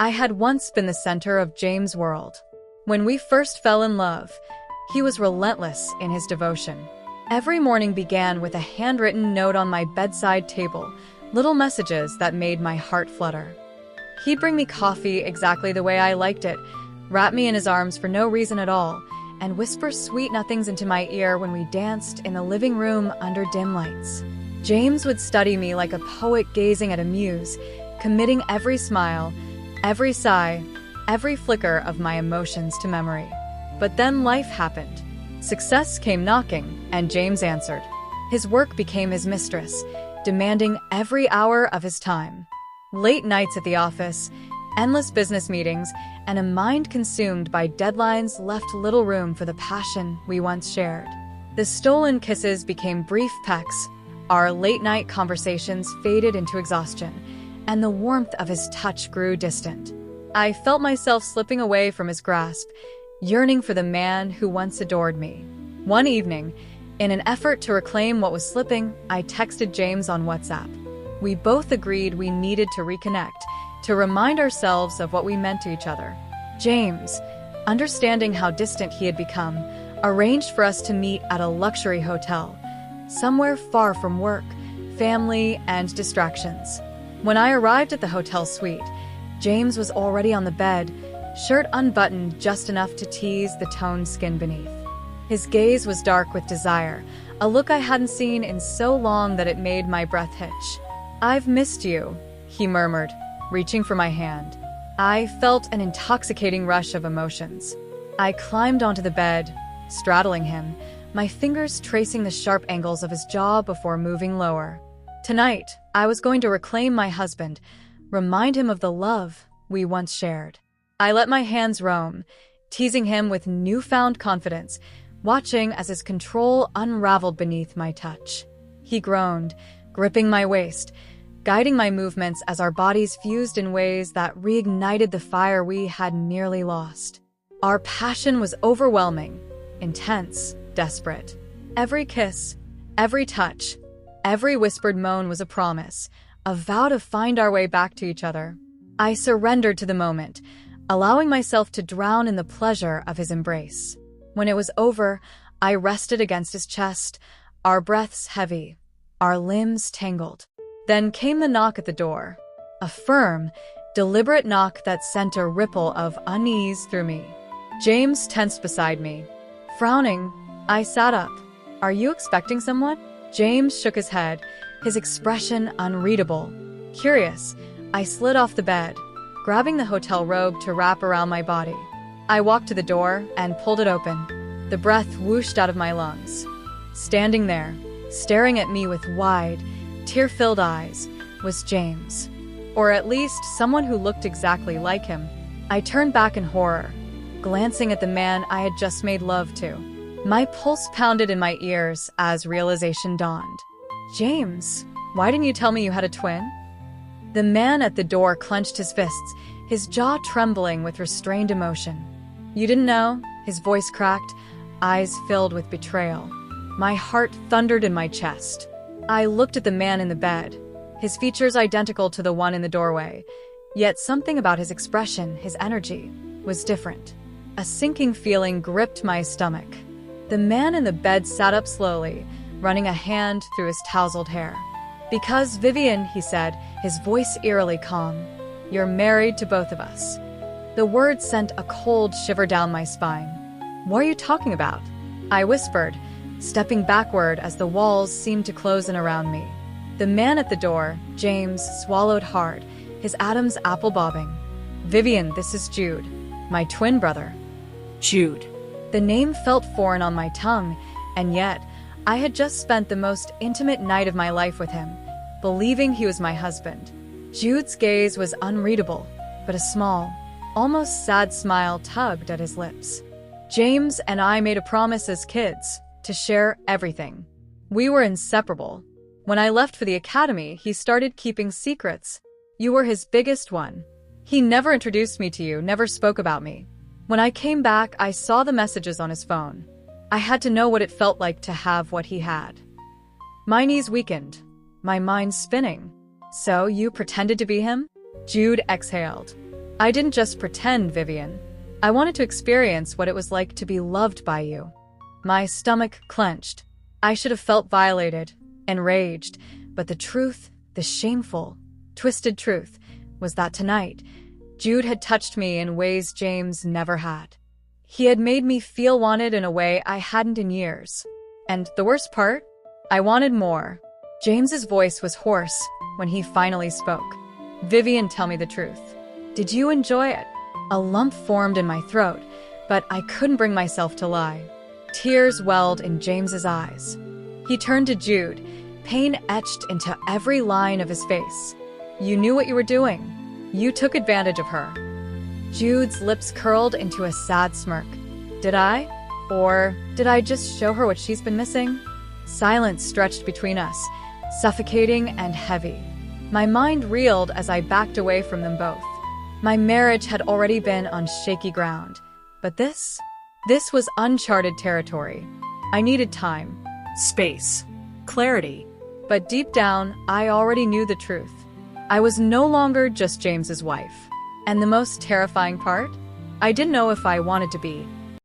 I had once been the center of James' world. When we first fell in love, he was relentless in his devotion. Every morning began with a handwritten note on my bedside table, little messages that made my heart flutter. He'd bring me coffee exactly the way I liked it, wrap me in his arms for no reason at all, and whisper sweet nothings into my ear when we danced in the living room under dim lights. James would study me like a poet gazing at a muse, committing every smile, every sigh, every flicker of my emotions to memory. But then life happened. Success came knocking, and James answered. His work became his mistress, demanding every hour of his time. Late nights at the office, endless business meetings, and a mind consumed by deadlines left little room for the passion we once shared. The stolen kisses became brief pecks, our late-night conversations faded into exhaustion, and the warmth of his touch grew distant. I felt myself slipping away from his grasp, yearning for the man who once adored me. One evening, in an effort to reclaim what was slipping, I texted James on WhatsApp. We both agreed we needed to reconnect, to remind ourselves of what we meant to each other. James, understanding how distant he had become, arranged for us to meet at a luxury hotel, somewhere far from work, family, and distractions. When I arrived at the hotel suite, James was already on the bed, shirt unbuttoned just enough to tease the toned skin beneath. His gaze was dark with desire, a look I hadn't seen in so long that it made my breath hitch. "I've missed you," he murmured, reaching for my hand. I felt an intoxicating rush of emotions. I climbed onto the bed, straddling him, my fingers tracing the sharp angles of his jaw before moving lower. Tonight, I was going to reclaim my husband, remind him of the love we once shared. I let my hands roam, teasing him with newfound confidence, watching as his control unraveled beneath my touch. He groaned, gripping my waist, guiding my movements as our bodies fused in ways that reignited the fire we had nearly lost. Our passion was overwhelming, intense, desperate. Every kiss, every touch, every whispered moan was a promise, a vow to find our way back to each other. I surrendered to the moment, allowing myself to drown in the pleasure of his embrace. When it was over, I rested against his chest, our breaths heavy, our limbs tangled. Then came the knock at the door, a firm, deliberate knock that sent a ripple of unease through me. James tensed beside me. Frowning, I sat up. "Are you expecting someone?" James shook his head, his expression unreadable. Curious, I slid off the bed, grabbing the hotel robe to wrap around my body. I walked to the door and pulled it open. The breath whooshed out of my lungs. Standing there, staring at me with wide, tear-filled eyes, was James. Or at least someone who looked exactly like him. I turned back in horror, glancing at the man I had just made love to. My pulse pounded in my ears as realization dawned. "James, why didn't you tell me you had a twin?" The man at the door clenched his fists, his jaw trembling with restrained emotion. "You didn't know?" His voice cracked, eyes filled with betrayal. My heart thundered in my chest. I looked at the man in the bed, his features identical to the one in the doorway, yet something about his expression, his energy, was different. A sinking feeling gripped my stomach. The man in the bed sat up slowly, running a hand through his tousled hair. "Because, Vivian," he said, his voice eerily calm, "you're married to both of us." The words sent a cold shiver down my spine. "What are you talking about?" I whispered, stepping backward as the walls seemed to close in around me. The man at the door, James, swallowed hard, his Adam's apple bobbing. "Vivian, this is Jude, my twin brother." Jude. The name felt foreign on my tongue, and yet I had just spent the most intimate night of my life with him, believing he was my husband. Jude's gaze was unreadable, but a small, almost sad smile tugged at his lips. "James and I made a promise as kids to share everything. We were inseparable. When I left for the academy, he started keeping secrets. You were his biggest one. He never introduced me to you, never spoke about me. When I came back, I saw the messages on his phone. I had to know what it felt like to have what he had." My knees weakened, my mind spinning. "So you pretended to be him?" Jude exhaled. I didn't just pretend, Vivian. I wanted to experience what it was like to be loved by you. My stomach clenched. I should have felt violated, enraged, but the truth, the shameful, twisted truth, was that tonight, Jude had touched me in ways James never had. He had made me feel wanted in a way I hadn't in years. And the worst part? I wanted more. James's voice was hoarse when he finally spoke. Vivian, tell me the truth. Did you enjoy it? A lump formed in my throat, but I couldn't bring myself to lie. Tears welled in James's eyes. He turned to Jude, pain etched into every line of his face. You knew what you were doing. You took advantage of her. Jude's lips curled into a sad smirk. Did I? Or did I just show her what she's been missing? Silence stretched between us, suffocating and heavy. My mind reeled as I backed away from them both. My marriage had already been on shaky ground. But this was uncharted territory. I needed time, space, clarity. But deep down, I already knew the truth. I was no longer just James's wife. And the most terrifying part? I didn't know if I wanted to be.